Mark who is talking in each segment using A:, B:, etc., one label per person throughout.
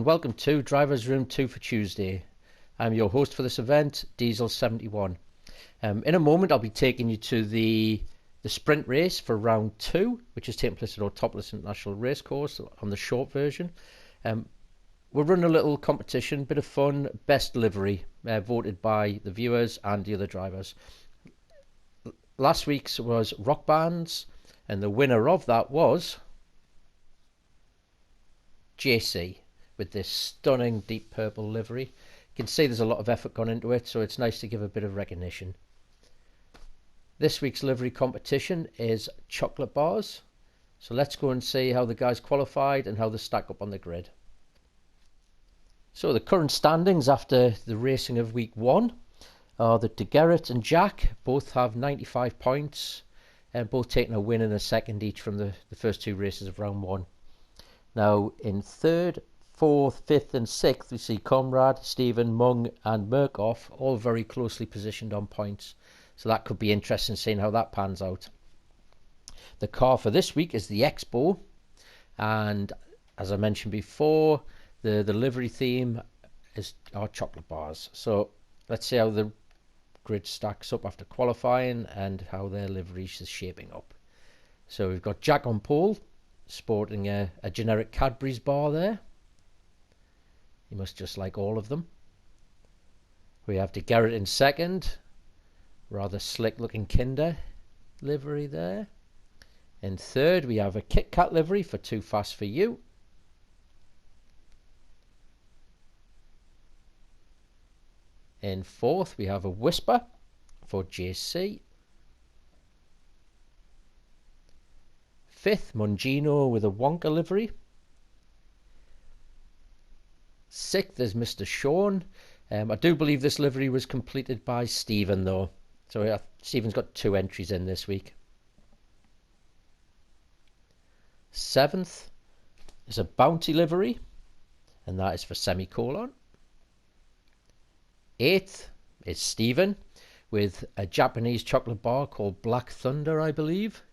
A: welcome to Driver's Room 2 for Tuesday. I'm your host for this event, Diesel71. In a moment I'll be taking you to the sprint race for round 2, which is taking place at Autopolis International Racecourse on the short version. We're running a little competition, bit of fun, best livery, voted by the viewers and the other drivers. Last week's was rock bands, and the winner of that was JC with this stunning deep purple livery. You can see there's a lot of effort gone into it, so it's nice to give a bit of recognition. This week's livery competition is chocolate bars, so let's go and see how the guys qualified and how they stack up on the grid. So the current standings after the racing of week 1 are that DeGarrett and Jack both have 95 points and both taking a win and a second each from the first 2 races of round 1. Now in 3rd, 4th, 5th and 6th we see Comrade, Stephen, Mung and Murkoff all very closely positioned on points. So that could be interesting seeing how that pans out. The car for this week is the XBow, and as I mentioned before, the livery theme is our chocolate bars. So let's see how the grid stacks up after qualifying and how their livery is shaping up. So we've got Jack on pole, sporting a generic Cadbury's bar there. You must just like all of them. We have DeGarrett in second, rather slick looking Kinder livery there. In third we have a Kit Kat livery for Too Fast For You. In fourth we have a Whisper for JC. Fifth, Mungino with a Wonka livery. Sixth is Mr. Sean. I do believe this livery was completed by Stephen though. So Stephen's got 2 entries in this week. 7th is a Bounty livery, and that is for Semicolon. 8th is Stephen with a Japanese chocolate bar called Black Thunder, I believe.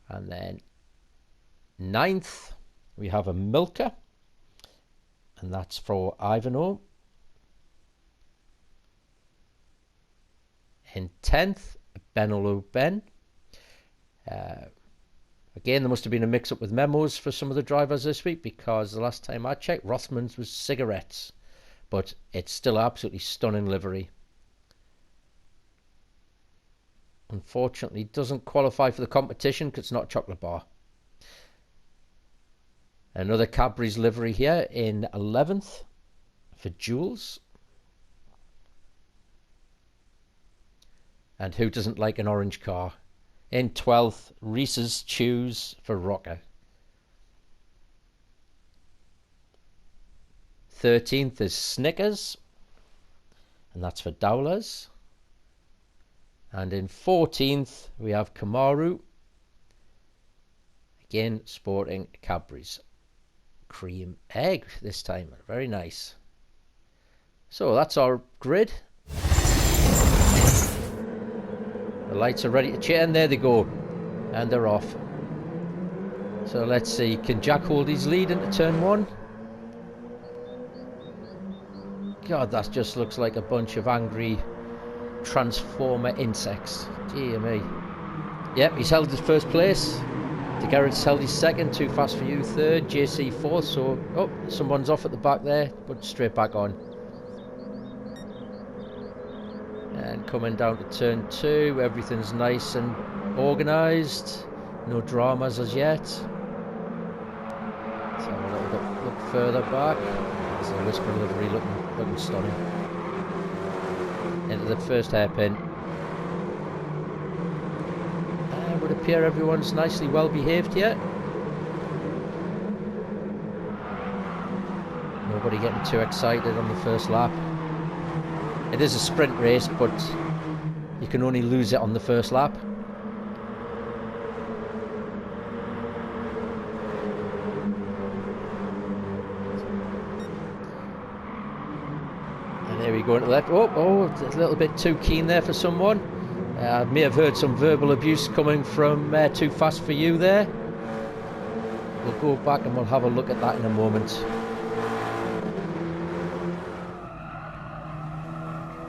A: And then 9th we have a Milka, and that's for Ivanhoe. In 10th, Benolo Ben. Again, there must have been a mix-up with memos for some of the drivers this week, because the last time I checked, Rothman's was cigarettes. But it's still absolutely stunning livery. Unfortunately, doesn't qualify for the competition because it's not a chocolate bar. Another Cadbury's livery here in 11th for Jules. And who doesn't like an orange car? In 12th, Reese's Chews for Rocker. 13th is Snickers, and that's for Dowlers. And in 14th, we have Kamaru, again sporting Cadbury's cream egg this time. Very nice. So that's our grid. The lights are ready to change. There they go, and they're off. So let's see, can Jack hold his lead into turn 1? God, that just looks like a bunch of angry transformer insects. Dear me. Yep, he's held his first place. DeGarrett's held his second. Too Fast For You third. JC fourth. So, oh, someone's off at the back there, but straight back on. And coming down to turn 2, everything's nice and organised. No dramas as yet. So a little bit look further back. There's the Whisper livery looking stunning. Into the first hairpin. It would appear everyone's nicely well behaved here. Nobody getting too excited on the first lap. It is a sprint race, but you can only lose it on the first lap. And there we go into the left. Oh, a little bit too keen there for someone. I may have heard some verbal abuse coming from Too Fast For You there. we'll go back and we'll have a look at that in a moment.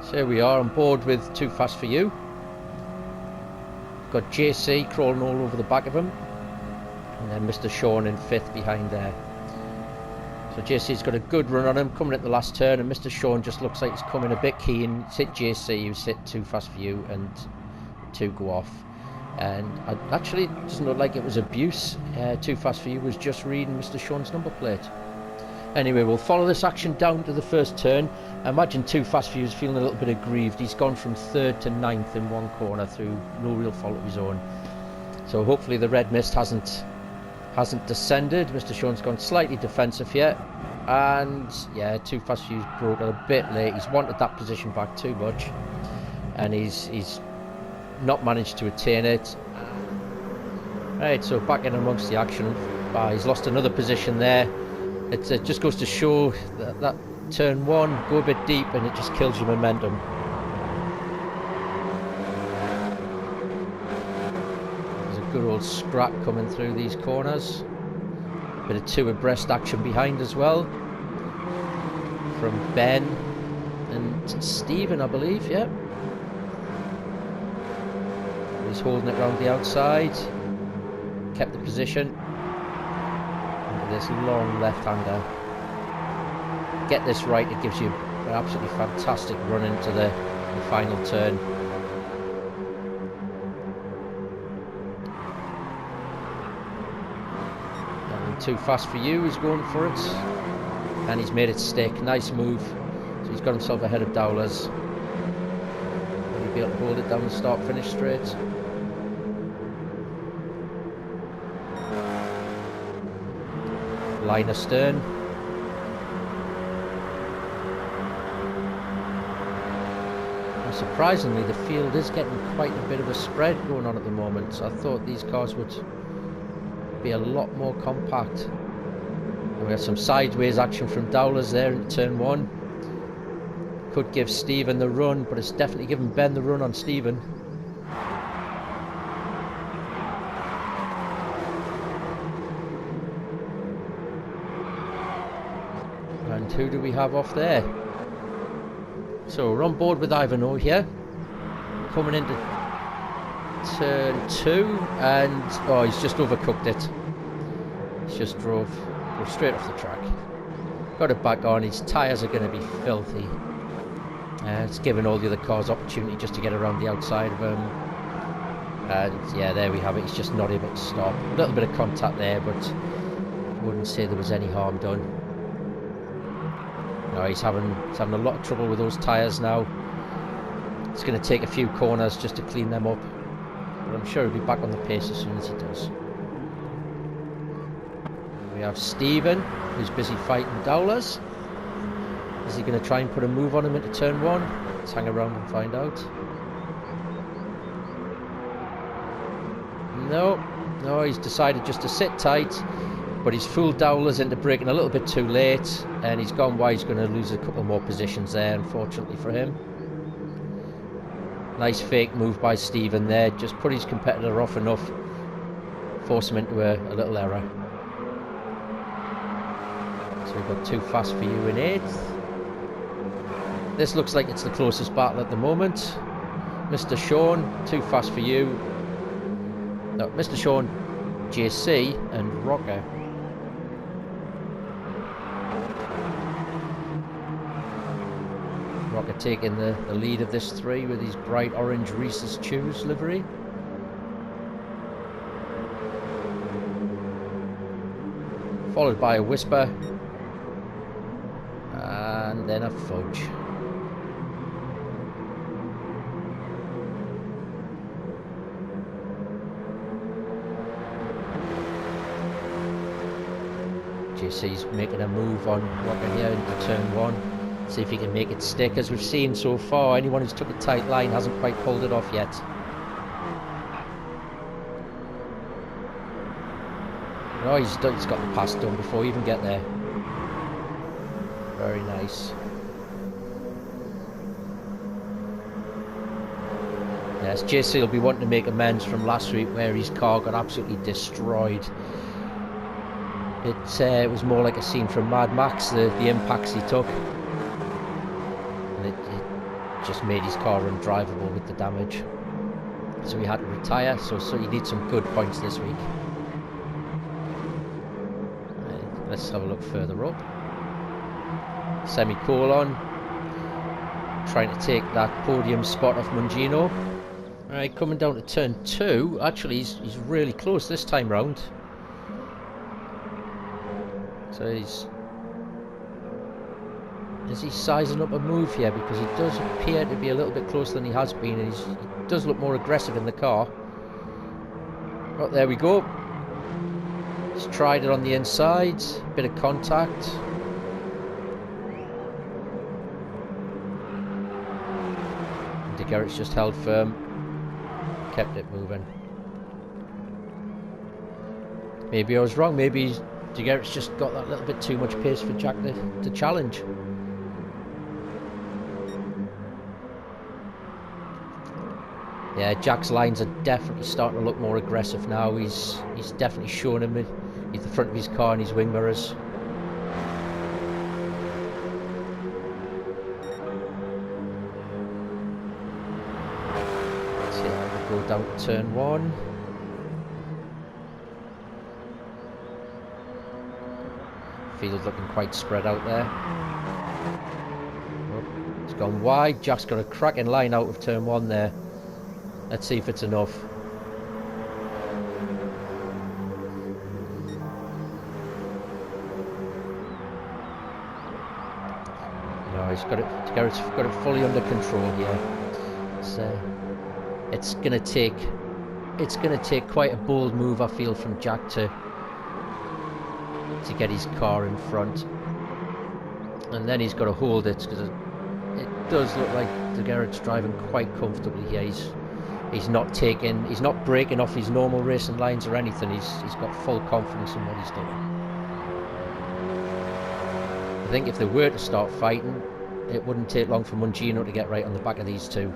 A: So here we are on board with Too Fast For You. Got JC crawling all over the back of him, and then Mr. Sean in 5th behind there. So JC's got a good run on him coming at the last turn, and Mr. Sean just looks like he's coming a bit keen. He's hit JC, who's hit Too Fast For You, and 2 go off. And actually, it doesn't look like it was abuse. Too Fast For You was just reading Mr. Sean's number plate. Anyway, we'll follow this action down to the first turn. I imagine Too Fast For You is feeling a little bit aggrieved. He's gone from 3rd to 9th in one corner through no real fault of his own. So hopefully the red mist hasn't descended. Mr. Sean's gone slightly defensive here. And yeah, Too Fast For You's broke a bit late. He's wanted that position back too much, and he's not managed to attain it. Right, so back in amongst the action. He's lost another position there. It just goes to show that turn 1, go a bit deep and it just kills your momentum. There's a good old scrap coming through these corners. Bit of 2 abreast action behind as well. From Ben and Stephen, I believe, yeah. He's holding it round the outside. Kept the position. This long left-hander. Get this right, it gives you an absolutely fantastic run into the final turn. And Too Fast For You is going for it, and he's made it stick. Nice move. So he's got himself ahead of Dowlers. Will he be able to hold it down the start-finish straight? Line astern. And surprisingly, the field is getting quite a bit of a spread going on at the moment. I thought these cars would be a lot more compact. And we have some sideways action from Dowlers there in turn 1. Could give Stephen the run, but it's definitely giving Ben the run on Stephen. And who do we have off there? So we're on board with Ivanhoe here, coming into turn 2, and oh, he's just overcooked it. He's just drove straight off the track. Got it back on. His tyres are going to be filthy. It's giving all the other cars opportunity just to get around the outside of him. And yeah, there we have it. He's just not able to stop. A little bit of contact there, but I wouldn't say there was any harm done. No, he's having a lot of trouble with those tyres now. It's going to take a few corners just to clean them up, but I'm sure he'll be back on the pace as soon as he does. We have Stephen, who's busy fighting Dowlers. Is he going to try and put a move on him into turn 1? Let's hang around and find out. No, he's decided just to sit tight. But he's fooled Dowlers into braking a little bit too late, and he's gone wide. He's going to lose a couple more positions there, unfortunately for him. Nice fake move by Stephen there, just put his competitor off enough, force him into a little error. So we've got Too Fast For You in 8th. This looks like it's the closest battle at the moment. Mr. Sean, Too Fast For You. No, Mr. Sean, JC, and Rocker. Rocker taking the lead of this 3 with his bright orange Reese's Chews livery. Followed by a Whisper. And then a Fudge. JC's making a move on Rocker here into turn 1. See if he can make it stick. As we've seen so far, anyone who's took a tight line hasn't quite pulled it off yet. Oh, he's got the pass done before you even get there. Very nice. Yes, JC will be wanting to make amends from last week where his car got absolutely destroyed. It was more like a scene from Mad Max, the impacts he took. And it just made his car undrivable with the damage. So he had to retire, so you need some good points this week. Let's have a look further up. Semicolon. Trying to take that podium spot off Mungino. Alright, coming down to turn 2. Actually, he's really close this time round. So is he sizing up a move here? Because he does appear to be a little bit closer than he has been, and he does look more aggressive in the car. Oh, there we go. He's tried it on the inside. Bit of contact. De Gerrit's just held firm. Kept it moving. Maybe I was wrong. Maybe De Gerrit's just got that little bit too much pace for Jack to challenge. Yeah, Jack's lines are definitely starting to look more aggressive now. He's definitely showing him at the front of his car and his wing mirrors. Let's see how we go down to turn 1. Field looking quite spread out there. Oh, it's gone wide. Jack's got a cracking line out of turn 1 there. Let's see if it's enough. No, he's got it. Gerrit's got it fully under control here. So it's gonna take quite a bold move, I feel, from Jack to get his car in front, and then he's got to hold it, because it does look like De Gerrit's driving quite comfortably here. He's not breaking off his normal racing lines or anything. He's got full confidence in what he's doing. I think if they were to start fighting, it wouldn't take long for Mungino to get right on the back of these two.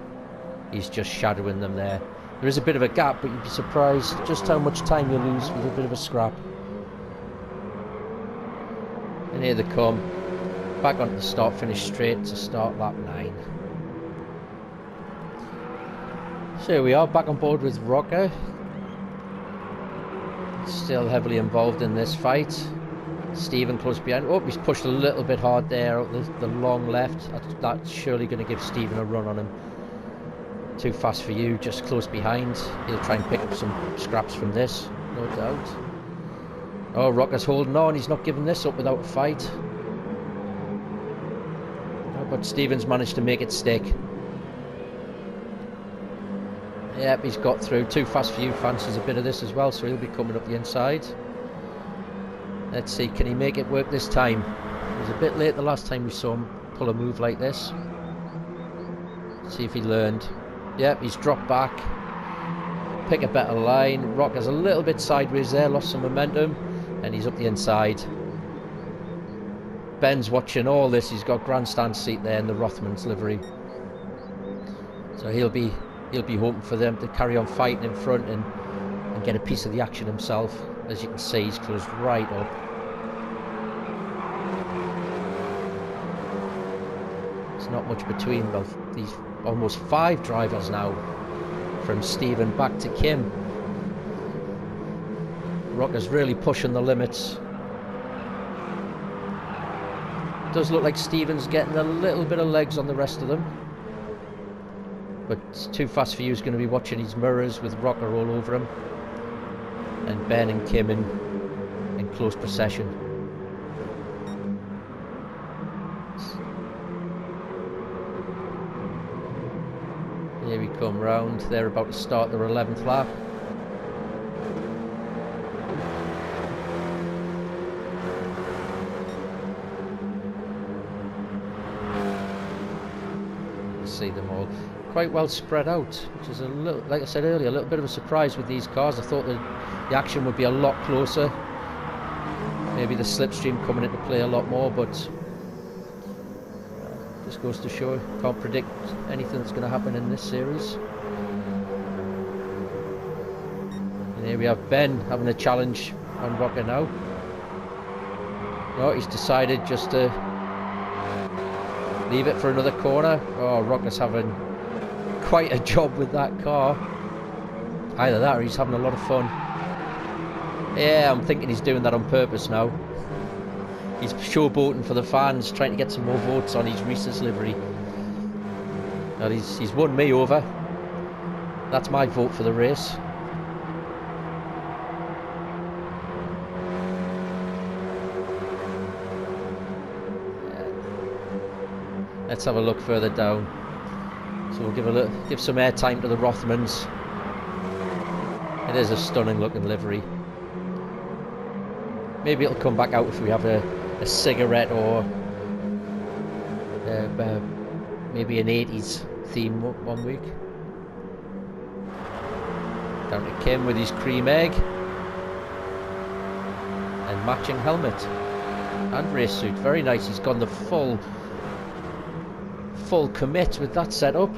A: He's just shadowing them there. There is a bit of a gap, but you'd be surprised just how much time you lose with a bit of a scrap. And here they come, back onto the start finish straight to start lap 9. So here we are, back on board with Rocker. Still heavily involved in this fight. Stephen close behind. Oh, he's pushed a little bit hard there out the long left. That's surely going to give Stephen a run on him. Too fast for you, just close behind. He'll try and pick up some scraps from this, no doubt. Oh, Rocker's holding on. He's not giving this up without a fight. Oh, but Stephen's managed to make it stick. Yep, he's got through. Too fast for you fancies a bit of this as well, so he'll be coming up the inside. Let's see, can he make it work this time? It was a bit late the last time we saw him pull a move like this. See if he learned. Yep, he's dropped back. Pick a better line. Rocker's a little bit sideways there, lost some momentum. And he's up the inside. Ben's watching all this. He's got grandstand seat there in the Rothmans livery, so he'll be hoping for them to carry on fighting in front and get a piece of the action himself. As you can see, he's closed right up. There's not much between both these almost 5 drivers now, from Stephen back to Kim. Rocker's really pushing the limits. Does look like Stephen's getting a little bit of legs on the rest of them, but it's too fast for you. He's going to be watching his mirrors with Rocker all over him, and Ben and Kim in close procession. Here we come round. They're about to start their 11th lap. See them all quite well spread out, which is a little, like I said earlier, a little bit of a surprise with these cars. I thought that the action would be a lot closer, maybe the slipstream coming into play a lot more, but just goes to show, can't predict anything that's going to happen in this series. And here we have Ben having a challenge on Rocker now. No, he's decided just to leave it for another corner. Oh, Rocker's having quite a job with that car. Either that or he's having a lot of fun. Yeah, I'm thinking he's doing that on purpose now. He's showboating for the fans, trying to get some more votes on his Reese's livery. And he's won me over. That's my vote for the race. Let's have a look further down. So we'll give some air time to the Rothmans. It is a stunning looking livery. Maybe it'll come back out if we have a cigarette or maybe an 80s theme one week. Down to Kim with his cream egg and matching helmet and race suit. Very nice. He's gone the full commit with that setup.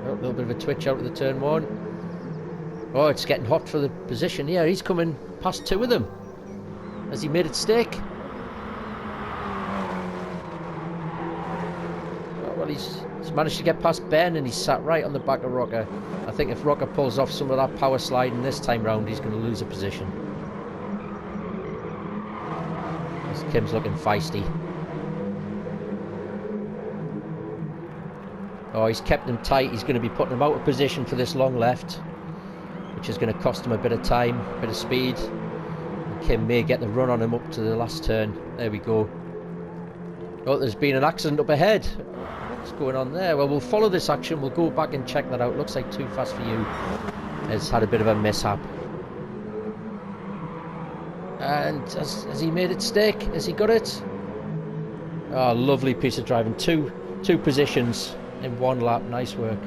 A: Oh, a little bit of a twitch out of the turn one. Oh, it's getting hot for the position here. He's coming past two of them. Has he made it stick? Oh, well, he's managed to get past Ben and he's sat right on the back of Rocker. I think if Rocker pulls off some of that power sliding this time round, he's going to lose a position. Kim's looking feisty. Oh, he's kept him tight. He's going to be putting him out of position for this long left, which is going to cost him a bit of time, a bit of speed. And Kim may get the run on him up to the last turn. There we go. Oh, there's been an accident up ahead. What's going on there? Well, we'll follow this action. We'll go back and check that out. Looks like Too Fast For You has had a bit of a mishap. And has he made it stick? Has he got it? Oh, lovely piece of driving. Two positions in one lap. Nice work.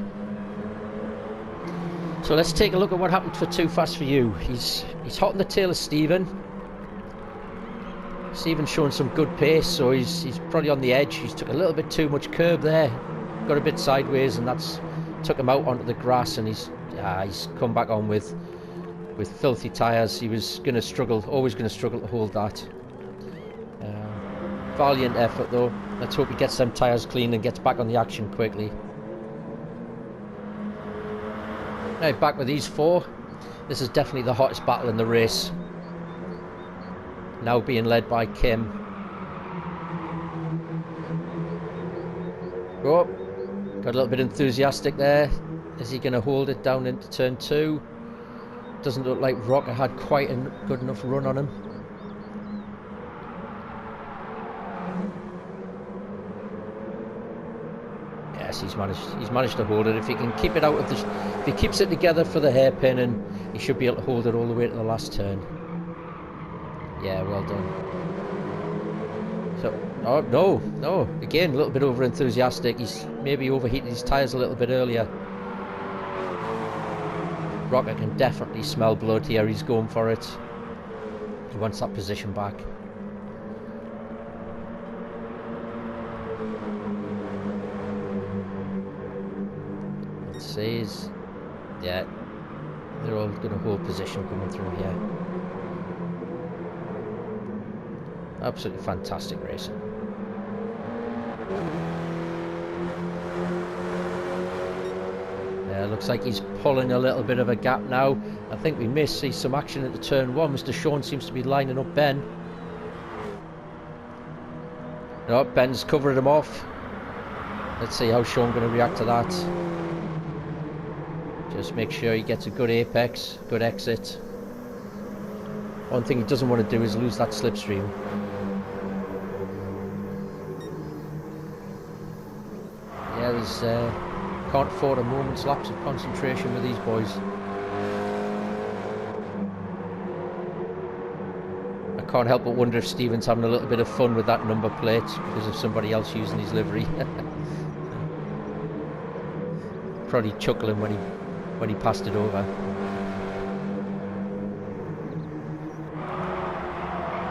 A: So let's take a look at what happened for Too Fast For You. He's hot on the tail of Stephen. Stephen's showing some good pace, so he's probably on the edge. He's took a little bit too much curb there. Got a bit sideways, and that's took him out onto the grass, and he's come back on with filthy tyres. He was going to struggle, always going to struggle to hold that. Valiant effort though. Let's hope he gets them tyres clean and gets back on the action quickly. Now back with these four. This is definitely the hottest battle in the race. Now being led by Kim. Oh, got a little bit enthusiastic there. Is he going to hold it down into turn two? Doesn't look like Rocker had quite a good enough run on him. Yes, he's managed to hold it. If he can keep it out of the, if he keeps it together for the hairpin, and he should be able to hold it all the way to the last turn. Yeah, well done. So, oh no, again a little bit over enthusiastic. He's maybe overheated his tyres a little bit earlier. Rocker can definitely smell blood here. He's going for it. He wants that position back. Let's see. Yeah, they're all going to hold position coming through here. Absolutely fantastic racing. Looks like he's pulling a little bit of a gap now. I think we may see some action at the turn one. Mr. Sean seems to be lining up Ben. No, Ben's covering him off. Let's see how Sean's going to react to that. Just make sure he gets a good apex, good exit. One thing he doesn't want to do is lose that slipstream. Yeah, there's can't afford a moment's lapse of concentration with these boys. I can't help but wonder if Stephen's having a little bit of fun with that number plate because of somebody else using his livery. Probably chuckling when he passed it over.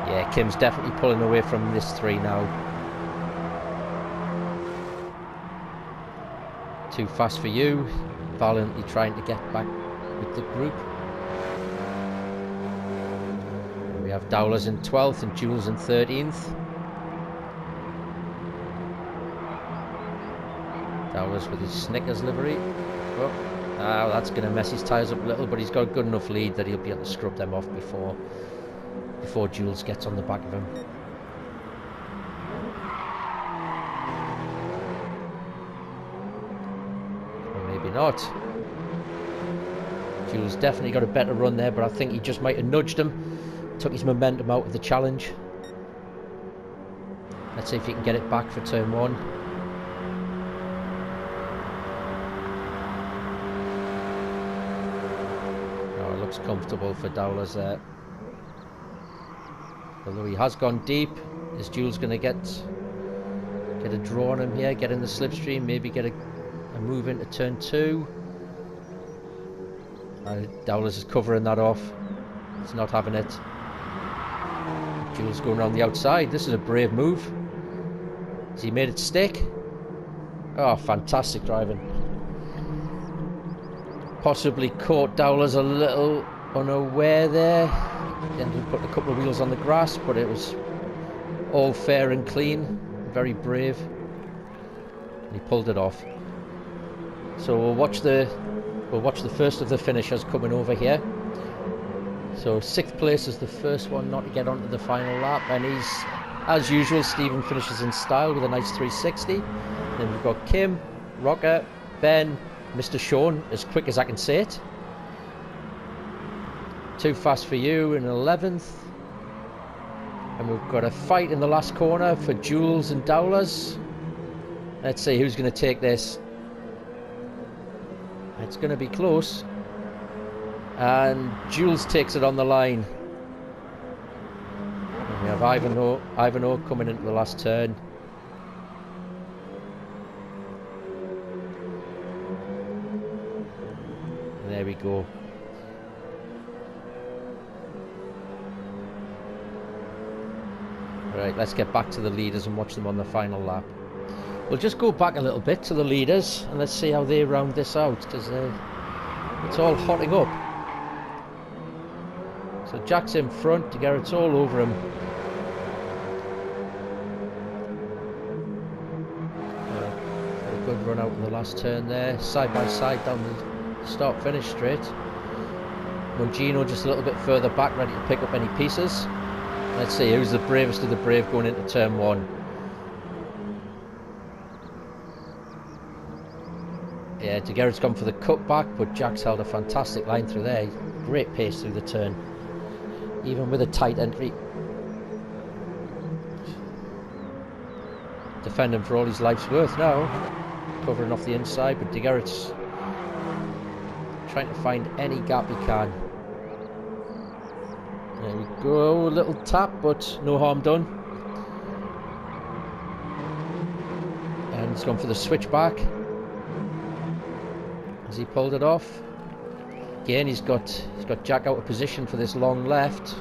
A: Yeah, Kim's definitely pulling away from this three now. Too Fast For You, valiantly trying to get back with the group. have Dowler's in 12th and Jules in 13th. Dowler's with his Snickers livery. Oh, that's going to mess his tyres up a little, but he's got a good enough lead that he'll be able to scrub them off before Jules gets on the back of him. Or maybe not. Jules definitely got a better run there, but I think he just might have nudged him, took his momentum out of the challenge. Let's see if he can get it back for turn 1. Oh, it looks comfortable for Dowler's there. Although he has gone deep, is Jules going to get a draw on him here, get in the slipstream, maybe get a move into turn 2? Dowler's is covering that off. He's not having it. Jules going around the outside. This is a brave move. Has he made it stick? Oh, fantastic driving. Possibly caught Dowler's a little unaware there. He ended up putting a couple of wheels on the grass, but it was all fair and clean. Very brave. And he pulled it off. So we'll watch the first of the finishers coming over here. So 6th place is the first one not to get onto the final lap, and he's, as usual, Stephen finishes in style with a nice 360. Then we've got Kim, Rocker, Ben, Mr. Sean, as quick as I can say it. Too Fast for You in 11th. And we've got a fight in the last corner for Jules and Dowler's. Let's see who's going to take this. It's going to be close. And Jules takes it on the line. And we have Ivanhoe coming into the last turn. And there we go. Right, let's get back to the leaders and watch them on the final lap. We'll just go back a little bit to the leaders and let's see how they round this out, because it's all hotting up. So Jack's in front, Garrett's all over him. A good run out in the last turn there, side by side down the start finish straight. Mungino just a little bit further back, ready to pick up any pieces. Let's see who's the bravest of the brave going into turn 1. Yeah, De Gerrit's gone for the cutback, but Jack's held a fantastic line through there. Great pace through the turn, even with a tight entry. Defending for all his life's worth now, covering off the inside, but De Gerrit's trying to find any gap he can. There we go, a little tap, but no harm done. And he's gone for the switchback. Has he pulled it off? Again, he's got Jack out of position for this long left.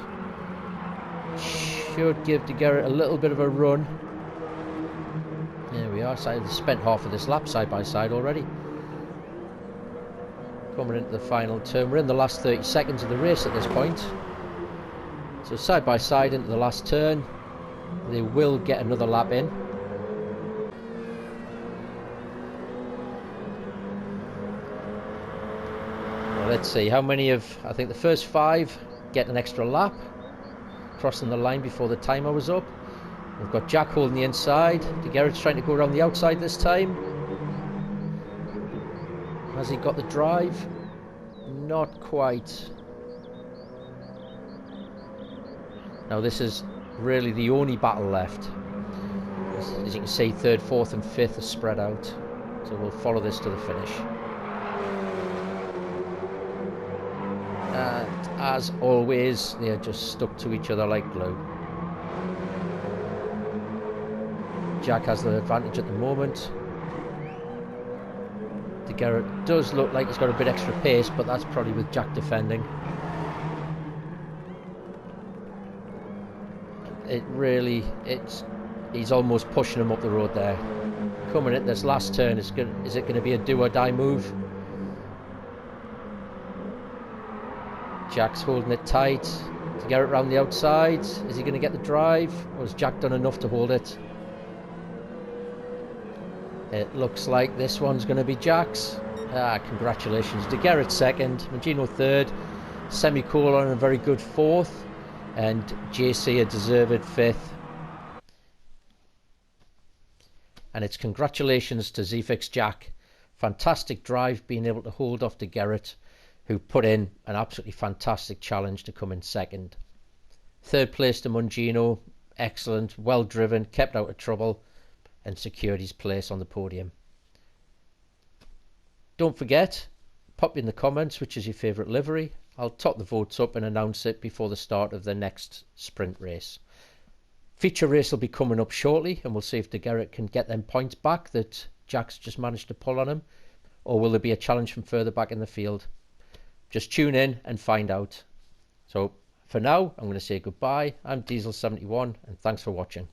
A: Should give De Gerrit a little bit of a run. There we are. So they've spent half of this lap side by side already. Coming into the final turn. We're in the last 30 seconds of the race at this point. So side by side into the last turn. They will get another lap in. Let's see how many of, I think the first 5 get an extra lap, crossing the line before the timer was up. We've got Jack holding the inside. De Gerrit's trying to go around the outside this time. Has he got the drive? Not quite. Now this is really the only battle left. As you can see, 3rd, 4th and 5th are spread out. So we'll follow this to the finish. And as always, they're just stuck to each other like glue. Jack has the advantage at the moment. De Gerrit does look like he's got a bit extra pace, but that's probably with Jack defending. He's almost pushing him up the road there. Coming at this last turn, is it going to be a do or die move? Jack's holding it tight. To get it round the outside. Is he going to get the drive? Or has Jack done enough to hold it? It looks like this one's going to be Jack's. Congratulations. De Gerrit second, Mangino third, Semicolon a very good fourth, and JC a deserved fifth. And it's congratulations to ZFix Jack. Fantastic drive, being able to hold off De Gerrit, who put in an absolutely fantastic challenge to come in second. Third place to Mangino, excellent, well driven, kept out of trouble, and secured his place on the podium. Don't forget, pop in the comments which is your favourite livery. I'll top the votes up and announce it before the start of the next sprint race. Feature race will be coming up shortly, and we'll see if De Gerrit can get them points back that Jack's just managed to pull on him, or will there be a challenge from further back in the field? Just tune in and find out. So for now, I'm going to say goodbye. I'm Diesel71, and thanks for watching.